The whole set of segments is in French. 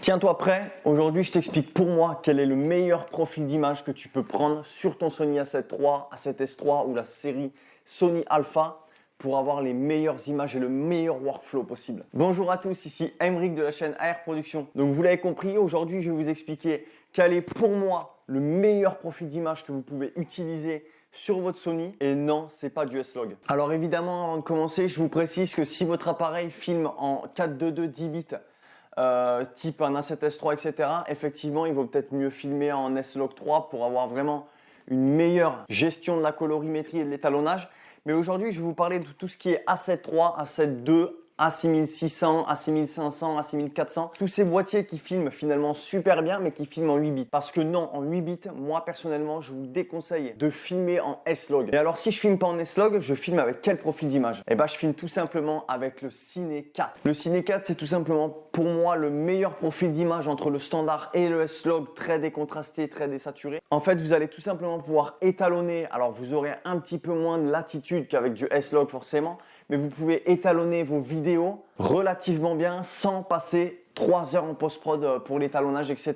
Tiens-toi prêt, aujourd'hui je t'explique pour moi quel est le meilleur profil d'image que tu peux prendre sur ton Sony A7 III, A7S III ou la série Sony Alpha pour avoir les meilleures images et le meilleur workflow possible. Bonjour à tous, ici Aymeric de la chaîne AR Production. Donc vous l'avez compris, aujourd'hui je vais vous expliquer quel est pour moi le meilleur profil d'image que vous pouvez utiliser sur votre Sony. Et non, c'est pas du S-Log. Alors évidemment, avant de commencer, je vous précise que si votre appareil filme en 4:2 10 bits, type un A7S III, etc., effectivement, il vaut peut-être mieux filmer en S-Log 3 pour avoir vraiment une meilleure gestion de la colorimétrie et de l'étalonnage. Mais aujourd'hui, je vais vous parler de tout ce qui est A7 III, A7 II, A6600, A6500, A6400. Tous ces boîtiers qui filment finalement super bien, mais qui filment en 8 bits. Parce que non, en 8 bits, moi personnellement, je vous déconseille de filmer en S-Log. Et alors, si je filme pas en S-Log, je filme avec quel profil d'image? Eh ben, je filme tout simplement avec le Cine 4. Le Cine 4, c'est tout simplement pour moi le meilleur profil d'image entre le standard et le S-Log, très décontrasté, très désaturé. En fait, vous allez tout simplement pouvoir étalonner. Alors, vous aurez un petit peu moins de latitude qu'avec du S-Log forcément, mais vous pouvez étalonner vos vidéos relativement bien sans passer 3 heures en post-prod pour l'étalonnage, etc.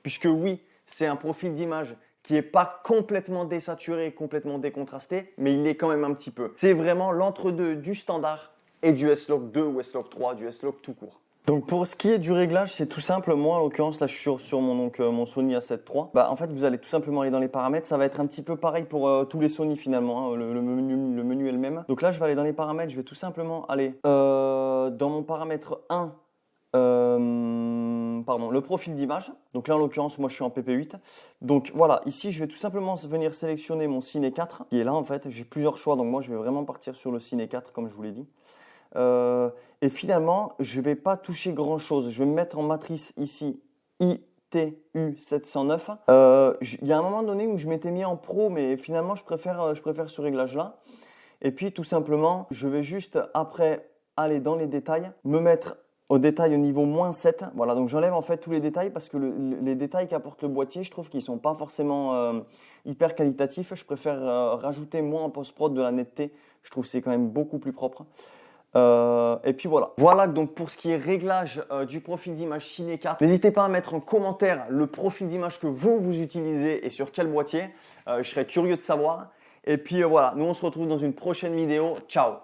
Puisque oui, c'est un profil d'image qui n'est pas complètement désaturé, complètement décontrasté, mais il est quand même un petit peu. C'est vraiment l'entre-deux du standard et du S-Log 2 ou S-Log 3, du S-Log tout court. Donc pour ce qui est du réglage, c'est tout simple. Moi, en l'occurrence, là, je suis sur mon Sony A7 III. En fait, vous allez tout simplement aller dans les paramètres. Ça va être un petit peu pareil pour tous les Sony finalement. Hein. Le menu est le même. Donc là, je vais aller dans les paramètres. Je vais tout simplement aller dans mon paramètre 1. Le profil d'image. Donc là, en l'occurrence, moi, je suis en PP8. Donc voilà, ici, je vais tout simplement venir sélectionner mon Cine 4, qui est là en fait. J'ai plusieurs choix, donc moi, je vais vraiment partir sur le Cine 4, comme je vous l'ai dit. Et finalement, je ne vais pas toucher grand chose. Je vais me mettre en matrice ici ITU 709. Il y a un moment donné où je m'étais mis en pro, mais finalement, je préfère ce réglage-là. Et puis, tout simplement, je vais juste après aller dans les détails, me mettre au détail au niveau -7. Voilà, donc j'enlève en fait tous les détails parce que les détails qu'apporte le boîtier, je trouve qu'ils ne sont pas forcément hyper qualitatifs. Je préfère rajouter moins en post-prod de la netteté. Je trouve que c'est quand même beaucoup plus propre. Et puis voilà. Voilà donc pour ce qui est réglage du profil d'image Cine 4. N'hésitez pas à mettre en commentaire le profil d'image que vous utilisez et sur quel boîtier. Je serais curieux de savoir. Et puis voilà, nous on se retrouve dans une prochaine vidéo. Ciao!